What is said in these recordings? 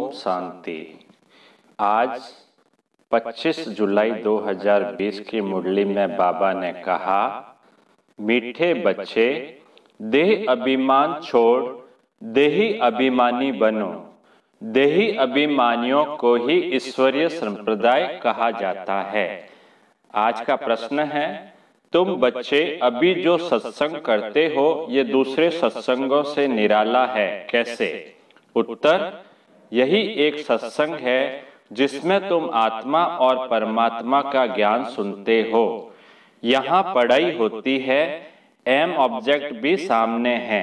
ओम शांति। आज 25 जुलाई 2020 की मुरली में बाबा ने कहा, मीठे बच्चे देह अभिमान छोड़ देही अभिमानी बनो। देही अभिमानियों को ही ईश्वरीय संप्रदाय कहा जाता है। आज का प्रश्न है, तुम बच्चे अभी जो सत्संग करते हो ये दूसरे सत्संगों से निराला है, कैसे? उत्तर, यही एक सत्संग है जिसमें तुम आत्मा और परमात्मा का ज्ञान सुनते हो। यहाँ पढ़ाई होती है, एम ऑब्जेक्ट भी सामने है।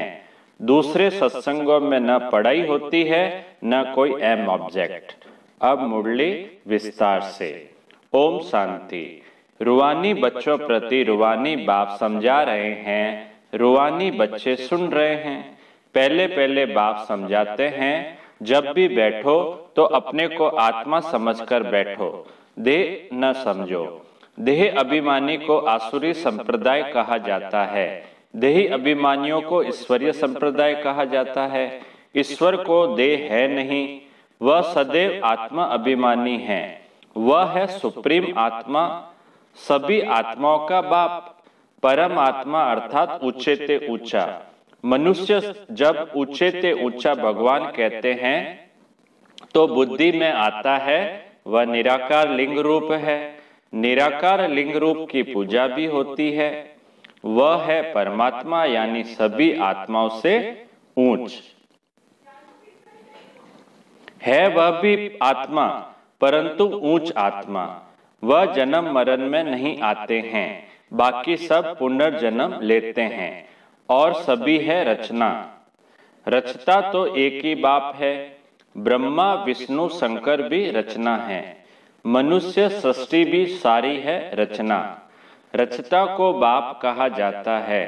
दूसरे सत्संगों में न पढ़ाई होती है न कोई एम ऑब्जेक्ट। अब मुरली विस्तार से। ओम शांति। रूहानी बच्चों प्रति रूहानी बाप समझा रहे हैं, रूहानी बच्चे सुन रहे हैं। पहले पहले बाप समझाते हैं, जब भी बैठो तो अपने को आत्मा समझकर बैठो, देह न समझो। देह अभिमानी को आसुरी संप्रदाय कहा जाता है, देही अभिमानियों को ईश्वरीय संप्रदाय कहा जाता है। ईश्वर को देह है नहीं, वह सदैव आत्मा अभिमानी है। वह है सुप्रीम आत्मा, सभी आत्माओं का बाप, परम आत्मा अर्थात ऊंचे ते ऊंचा। मनुष्य जब ऊंचे ते ऊंचा भगवान कहते हैं तो बुद्धि में आता है वह निराकार लिंग रूप है। निराकार लिंग रूप की पूजा भी होती है। वह है परमात्मा, यानी सभी आत्माओं से ऊंच है। वह भी आत्मा, परंतु ऊंच आत्मा। वह जन्म मरण में नहीं आते हैं, बाकी सब पुनर्जन्म लेते हैं। और सभी है रचना। रचता तो एक ही बाप है, ब्रह्मा विष्णु शंकर भी रचना है। मनुष्य सृष्टि भी सारी है रचना। रचता को बाप कहा जाता है।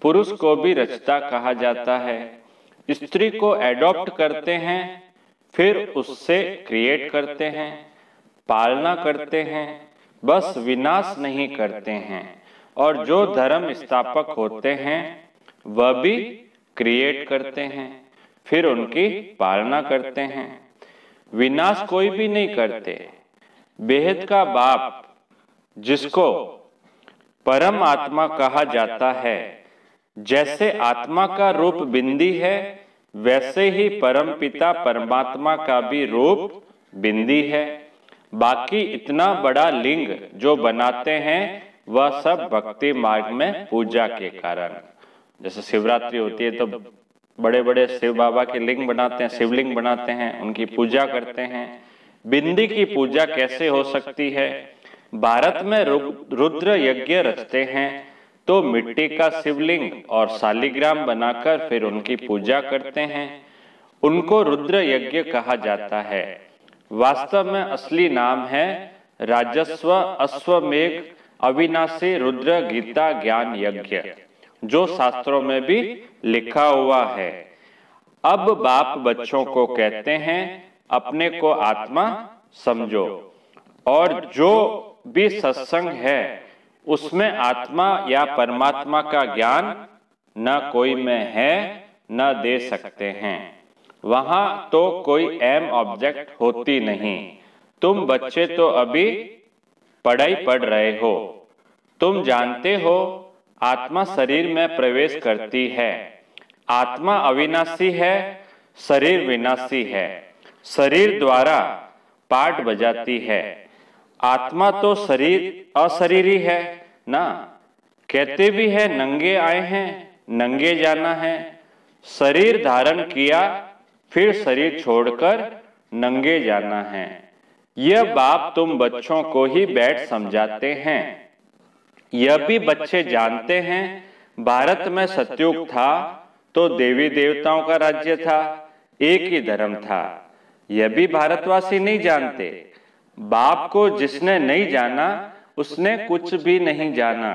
पुरुष को भी रचता कहा जाता है। स्त्री को एडॉप्ट करते हैं, फिर उससे क्रिएट करते हैं, पालना करते हैं, बस विनाश नहीं करते हैं। और जो धर्म स्थापक होते हैं वह भी क्रिएट करते हैं, फिर उनकी पालना करते हैं। विनाश कोई भी नहीं करते। बेहद का बाप, जिसको परम आत्मा कहा जाता है, जैसे आत्मा का रूप बिंदी है, वैसे ही परम पिता परमात्मा का भी रूप बिंदी है। बाकी इतना बड़ा लिंग जो बनाते हैं वह सब भक्ति मार्ग में पूजा के कारण। जैसे शिवरात्रि होती है तो बड़े बड़े शिव बाबा के लिंग बनाते हैं, शिवलिंग बनाते हैं, उनकी पूजा करते हैं। बिंदी की पूजा कैसे हो सकती है? भारत में रुद्र यज्ञ रचते हैं तो मिट्टी का शिवलिंग और शालिग्राम बनाकर फिर उनकी पूजा करते हैं। उनको रुद्र यज्ञ कहा जाता है। वास्तव में असली नाम है राजस्व अश्वमेघ अविनाशी रुद्र गीता ज्ञान यज्ञ, जो शास्त्रों में भी लिखा हुआ है। अब बाप बच्चों को कहते हैं, अपने को आत्मा समझो। और जो भी सत्संग है उसमें आत्मा या परमात्मा का ज्ञान न कोई में है न दे सकते हैं। वहां तो कोई एम ऑब्जेक्ट होती नहीं। तुम बच्चे तो अभी पढ़ाई पढ़ रहे हो। तुम जानते हो आत्मा शरीर में प्रवेश करती है। आत्मा अविनाशी है, शरीर विनाशी है। शरीर द्वारा पाठ बजाती है। आत्मा तो शरीर अशरीरी है ना। कहते भी है नंगे आए हैं, नंगे जाना है। शरीर धारण किया, फिर शरीर छोड़कर नंगे जाना है। यह बाप तुम बच्चों को ही बैठ समझाते हैं। यह भी बच्चे जानते हैं, भारत में सतयुग था तो देवी देवताओं का राज्य था, एक ही धर्म था। यह भी भारतवासी नहीं जानते। बाप को जिसने नहीं जाना उसने कुछ भी नहीं जाना।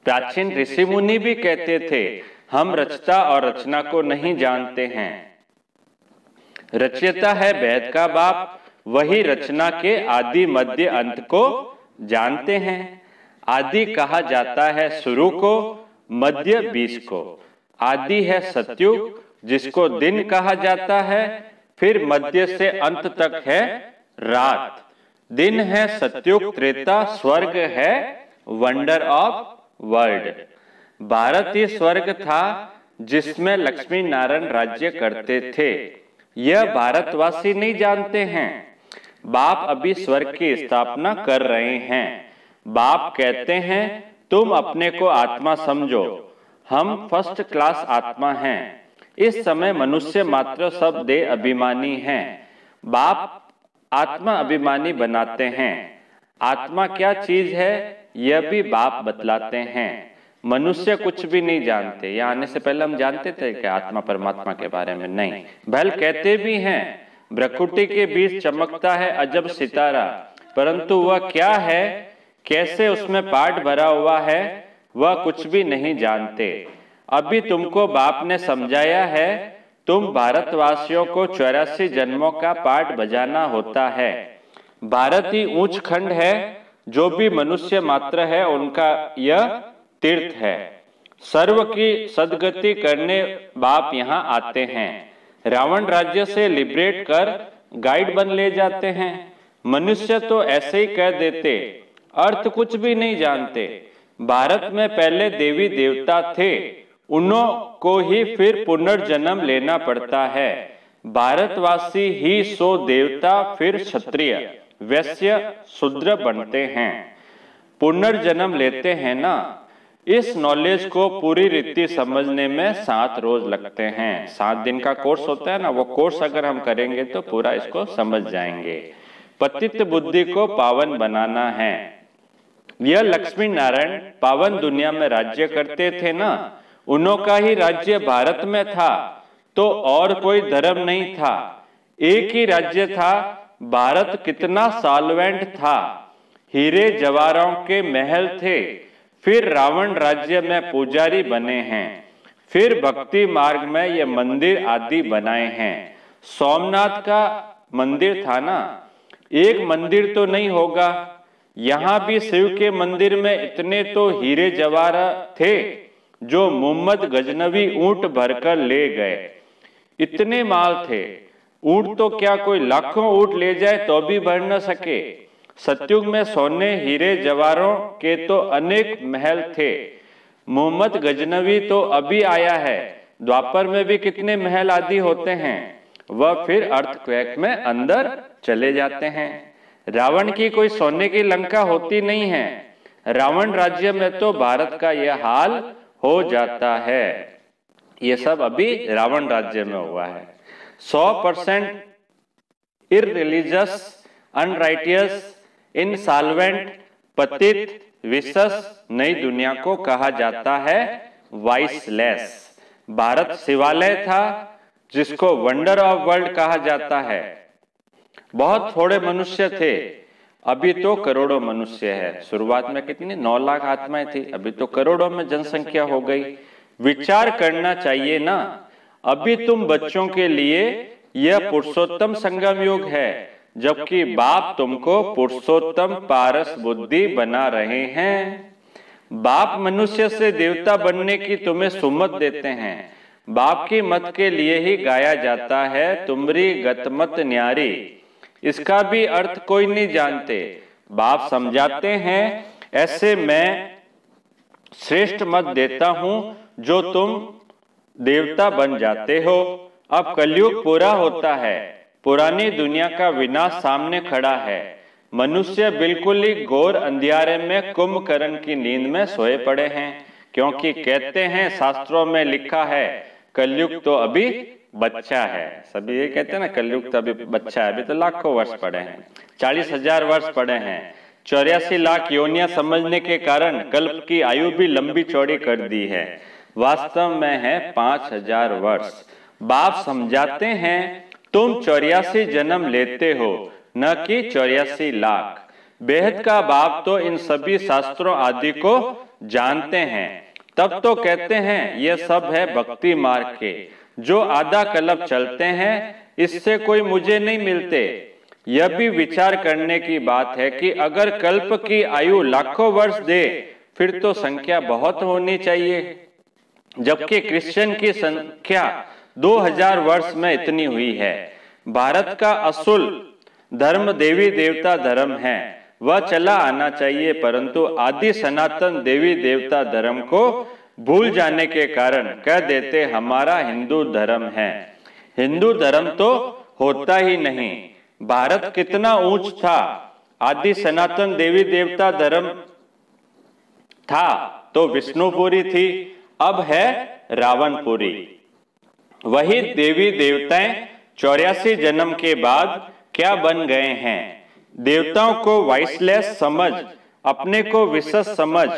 प्राचीन ऋषि मुनि भी कहते थे, हम रचता और रचना को नहीं जानते हैं। रचयिता है वेद का बाप, वही रचना के आदि मध्य अंत को जानते हैं। आदि कहा जाता है शुरू को, मध्य बीच को। आदि है सतयुग, जिसको दिन कहा जाता है, फिर मध्य से अंत तक है रात। दिन है सतयुग त्रेता, स्वर्ग है वंडर ऑफ वर्ल्ड। भारत ही स्वर्ग था जिसमें लक्ष्मी नारायण राज्य करते थे। यह भारतवासी नहीं जानते हैं। बाप अभी स्वर्ग की स्थापना कर रहे हैं। बाप कहते हैं तुम अपने को आत्मा समझो, हम फर्स्ट क्लास आत्मा हैं। इस समय मनुष्य मात्र सब देह अभिमानी हैं। बाप आत्मा अभिमानी बनाते हैं। आत्मा क्या चीज है यह भी बाप बतलाते हैं। मनुष्य कुछ भी नहीं जानते। यहाँ आने से पहले हम जानते थे कि आत्मा परमात्मा के बारे में नहीं। भल कहते भी हैं भ्रकुटी के बीच चमकता है अजब सितारा, परंतु वह क्या है, कैसे उसमें पाठ भरा हुआ है, वह कुछ भी नहीं जानते। अभी तुमको बाप ने समझाया है। तुम भारतवासियों को 84 जन्मों का पाठ बजाना होता है। भारत ही ऊंच खंड है। जो भी मनुष्य मात्र है उनका यह तीर्थ है। सर्व की सदगति करने बाप यहाँ आते हैं। रावण राज्य से लिबरेट कर गाइड बन ले जाते हैं। मनुष्य तो ऐसे ही कह देते, अर्थ कुछ भी नहीं जानते। भारत में पहले देवी देवता थे, उन्हों को ही फिर पुनर्जन्म लेना पड़ता है। भारतवासी ही सो देवता फिर क्षत्रिय वैश्य शूद्र बनते हैं, पुनर्जन्म लेते हैं ना। इस नॉलेज को पूरी रीति समझने में 7 रोज लगते हैं। 7 दिन का कोर्स होता है ना, वो कोर्स अगर हम करेंगे तो पूरा इसको समझ जाएंगे। पतित बुद्धि को पावन बनाना है। यह लक्ष्मी नारायण पावन दुनिया में राज्य करते थे ना, उन्हों का ही राज्य भारत में था, तो और कोई धर्म नहीं था। एक ही राज्य था। भारत कितना सॉल्वेंट था। हीरे जवाहरों के महल थे। फिर रावण राज्य में पुजारी बने हैं। फिर भक्ति मार्ग में ये मंदिर आदि बनाए हैं। सोमनाथ का मंदिर था ना, एक मंदिर तो नहीं होगा। यहाँ भी शिव के मंदिर में इतने तो हीरे जवाहर थे जो मोहम्मद गजनवी ऊंट भरकर ले गए। इतने माल थे। ऊंट तो क्या कोई लाखों ऊंट ले जाए तो भी भर न सके। सतयुग में सोने हीरे जवाहरों के तो अनेक महल थे। मोहम्मद गजनवी तो अभी आया है। द्वापर में भी कितने महल आदि होते हैं। वह फिर अर्थक्वेक में अंदर चले जाते हैं। रावण की कोई सोने की लंका होती नहीं है। रावण राज्य में तो भारत का यह हाल हो जाता है। ये सब अभी रावण राज्य में हुआ है। 100% इररिलीजियस, अनराइटियस, इनसॉल्वेंट, पतित, विशस नई दुनिया को कहा जाता है वाइसलेस। भारत शिवालय था जिसको वंडर ऑफ वर्ल्ड कहा जाता है। बहुत थोड़े मनुष्य थे, अभी तो करोड़ों मनुष्य है। शुरुआत में कितनी 9 लाख आत्माएं थी, अभी तो करोड़ों में जनसंख्या हो गई। विचार करना चाहिए ना। अभी तुम बच्चों के लिए यह पुरुषोत्तम संगम युग है, जबकि बाप तुमको पुरुषोत्तम पारस बुद्धि बना रहे हैं। बाप मनुष्य से देवता बनने की तुम्हें सुमत देते हैं। बाप की मत के लिए ही गाया जाता है तुमरी गतमत न्यारी। इसका भी अर्थ कोई नहीं जानते। बाप समझाते हैं ऐसे मैं श्रेष्ठ मत देता हूं जो तुम देवता बन जाते हो। अब कलयुग पूरा होता है। पुरानी दुनिया का विनाश सामने खड़ा है। मनुष्य बिल्कुल ही घोर अंधियारे में कुंभकर्ण की नींद में सोए पड़े हैं, क्योंकि कहते हैं शास्त्रों में लिखा है कलयुग तो अभी बच्चा है। सभी ये कहते हैं ना कलयुग तो अभी बच्चा है। अभी तो लाखों वर्ष पड़े हैं, 40,000 वर्ष पड़े हैं। 84 लाख योनियां समझने के कारण कल्प की आयु भी लंबी चौड़ी कर दी है। वास्तव में है 5,000 वर्ष। बाप समझाते हैं तुम 84 जन्म लेते हो, न कि 84 लाख। बेहद का बाप तो इन सभी शास्त्रों आदि को जानते हैं, तब तो कहते हैं ये सब है भक्ति मार्ग के। जो आधा कल्प चलते हैं इससे कोई मुझे नहीं मिलते। यह भी विचार करने की बात है कि अगर कल्प की आयु लाखों वर्ष दे फिर तो संख्या बहुत होनी चाहिए, जबकि क्रिश्चियन की संख्या 2000 वर्ष में इतनी हुई है। भारत का असूल धर्म देवी देवता धर्म है, वह चला आना चाहिए, परंतु आदि सनातन देवी देवता धर्म को भूल जाने के कारण कह देते हमारा हिंदू धर्म है। हिंदू धर्म तो होता ही नहीं। भारत कितना ऊंच था, आदि सनातन देवी देवता धर्म था तो विष्णुपुरी थी, अब है रावणपुरी। वही देवी देवताएं 84 जन्म के बाद क्या बन गए हैं? देवताओं को वाइसलेस समझ, अपने को विशेष समझ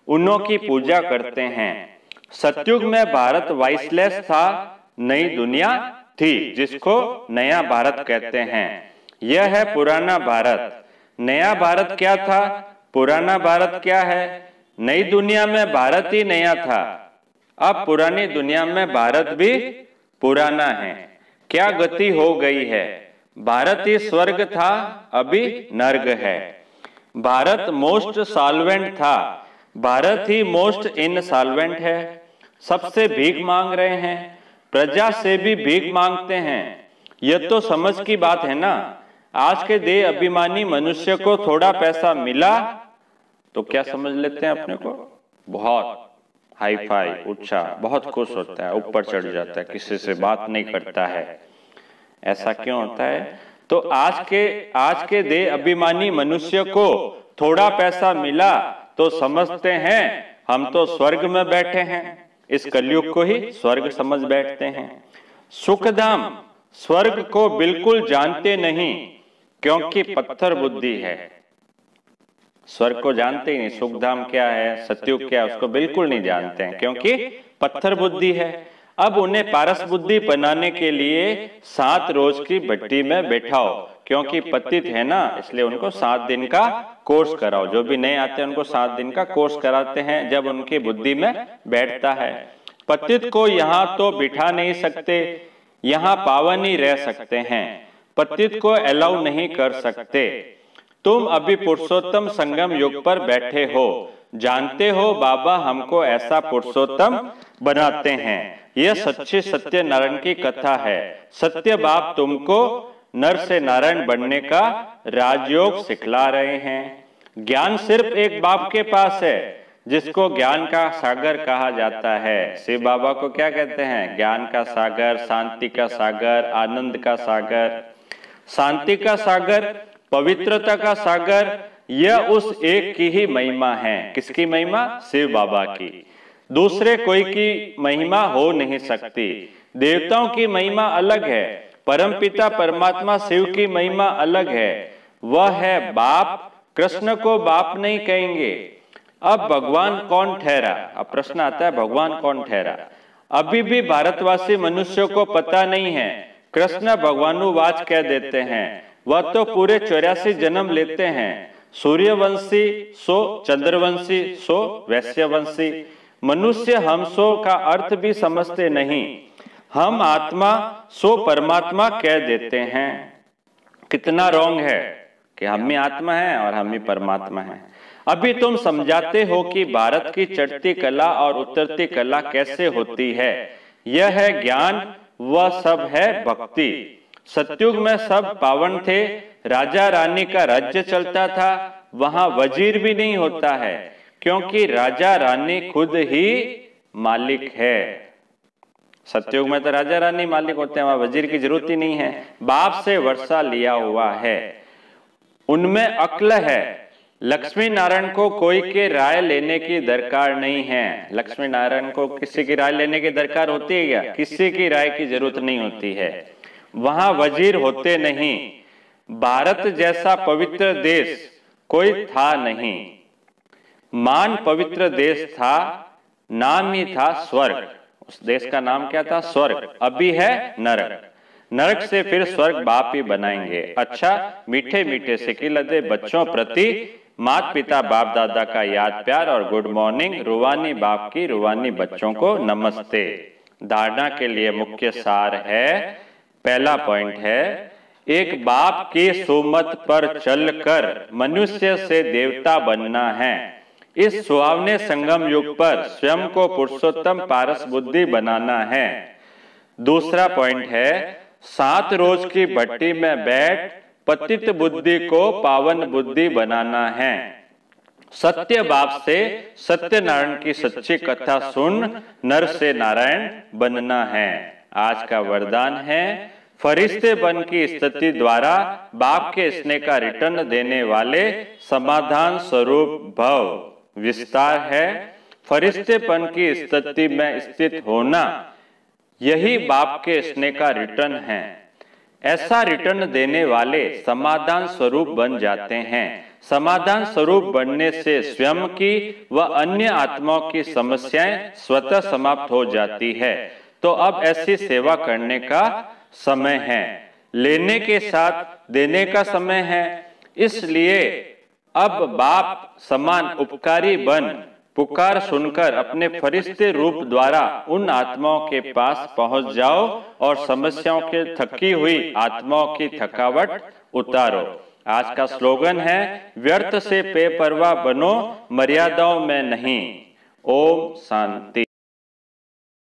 उन्हों की पूजा करते हैं। सतयुग में भारत वाइसलेस था, नई दुनिया थी, जिसको नया भारत कहते हैं। यह है पुराना भारत। नया भारत क्या था, पुराना भारत क्या है? नई दुनिया में भारत ही नया था, अब पुरानी दुनिया में भारत भी पुराना है। क्या गति हो गई है? भारत ही स्वर्ग था, अभी नर्क है। भारत मोस्ट सॉल्वेंट था, भारत ही मोस्ट इनसॉल्वेंट है। सबसे भीख मांग रहे हैं, प्रजा से भी भीख मांगते हैं। यह तो समझ की बात है ना। आज के देह अभिमानी मनुष्य को थोड़ा पैसा मिला तो क्या समझ लेते हैं अपने को? बहुत हाई फाई, ऊंचा, बहुत खुश होता है, ऊपर चढ़ जाता है, किसी से बात नहीं करता है। ऐसा क्यों होता है? तो आज के देह अभिमानी मनुष्य को थोड़ा पैसा मिला तो समझते हैं हम तो स्वर्ग में बैठे हैं। इस कलयुग को ही स्वर्ग समझ बैठते हैं। सुखधाम स्वर्ग को बिल्कुल जानते नहीं, क्योंकि पत्थर बुद्धि है। स्वर्ग को जानते ही नहीं, सुखधाम क्या है, सतयुग क्या है, उसको बिल्कुल नहीं जानते हैं, क्योंकि पत्थर बुद्धि है। अब उन्हें पारस बुद्धि बनाने के लिए 7 रोज की भट्टी में बैठाओ, क्योंकि पतित है ना, इसलिए उनको 7 दिन का कोर्स कराओ। जो भी नए आते हैं उनको 7 दिन का कोर्स कराते हैं, जब उनकी बुद्धि में बैठता है। पतित को यहाँ तो बिठा नहीं सकते, यहाँ पावन ही रह सकते हैं, पतित को अलाउ नहीं कर सकते। तुम अभी पुरुषोत्तम संगम युग पर बैठे हो, जानते हो बाबा हमको ऐसा पुरुषोत्तम बनाते हैं। यह सच्ची सत्य नारायण की कथा है। सत्य बाप तुमको नर से नारायण बनने का राजयोग सिखला रहे हैं। ज्ञान सिर्फ एक बाप के पास है, जिसको ज्ञान का सागर कहा जाता है। शिव बाबा को क्या कहते हैं? ज्ञान का सागर, शांति का सागर, आनंद का सागर। शांति का सागर, पवित्रता का सागर, यह उस एक की ही महिमा है। किसकी महिमा? शिव बाबा की। दूसरे कोई की महिमा हो नहीं सकती। देवताओं की महिमा अलग है, परमपिता परमात्मा शिव की महिमा अलग है, वह है बाप। कृष्ण को बाप नहीं कहेंगे। अब भगवान कौन ठहरा? अब प्रश्न आता है भगवान कौन ठहरा? अभी भी भारतवासी मनुष्यों को पता नहीं है। कृष्ण भगवानुवाच कह देते हैं, वह तो पूरे 84 जन्म लेते हैं। सूर्यवंशी सो चंद्रवंशी सो वैश्यवंशी। मनुष्य हम सो का अर्थ भी समझते नहीं। हम आत्मा सो परमात्मा कह देते हैं। कितना रॉन्ग है कि हम ही आत्मा है और हम ही परमात्मा है। अभी तुम समझाते हो कि भारत की चढ़ती कला और उतरती कला कैसे होती है। यह है ज्ञान, वह सब है भक्ति। सतयुग में सब पावन थे, राजा रानी का राज्य चलता था, वहां वजीर भी नहीं होता है, क्योंकि राजा रानी खुद ही मालिक है। सतयुग में तो राजा रानी मालिक होते हैं, वहां वजीर की जरूरत ही नहीं है। बाप से वर्षा लिया हुआ है, उनमें अक्ल है। लक्ष्मी नारायण को कोई के राय लेने की दरकार नहीं है। लक्ष्मी नारायण को किसी की राय लेने की दरकार होती है क्या? किसी की राय की जरूरत नहीं होती है। वहां वजीर होते नहीं। भारत जैसा पवित्र देश कोई था नहीं। मान पवित्र देश था, नाम ही था स्वर्ग। उस देश का नाम क्या था? स्वर्ग। अभी है नरक। नरक से फिर स्वर्ग बाप ही बनाएंगे। अच्छा, मीठे मीठे सिकिलदे बच्चों प्रति माता पिता बाप दादा का याद प्यार और गुड मॉर्निंग। रुवानी बाप की रुवानी बच्चों को नमस्ते। धारणा के लिए मुख्य सार है, पहला पॉइंट है, एक बाप की सुमत पर चलकर मनुष्य से देवता बनना है। इस सुहावने संगम युग पर स्वयं को पुरुषोत्तम पारस बुद्धि बनाना है। दूसरा पॉइंट है, 7 रोज की भट्टी में बैठ पतित बुद्धि को पावन बुद्धि बनाना है। सत्य बाप से सत्यनारायण की सच्ची कथा सुन नर से नारायण बनना है। आज का वरदान है, फरिश्ते बन की स्थिति द्वारा बाप के स्नेह का रिटर्न देने वाले समाधान स्वरूप भव। विस्तार है, फरिश्तेपन की स्थिति में स्थित होना यही बाप के स्नेह का रिटर्न है। ऐसा रिटर्न देने वाले समाधान स्वरूप बन जाते हैं। समाधान स्वरूप बनने से स्वयं की व अन्य आत्माओं की समस्याएं स्वतः समाप्त हो जाती है। तो अब ऐसी सेवा करने का समय है, लेने के साथ देने का समय है। इसलिए अब बाप समान उपकारी बन पुकार सुनकर अपने फरिश्ते रूप द्वारा उन आत्माओं के पास पहुंच जाओ और समस्याओं के थकी हुई आत्माओं की थकावट उतारो। आज का स्लोगन है, व्यर्थ से बेपरवाह बनो, मर्यादाओं में नहीं। ओम शांति।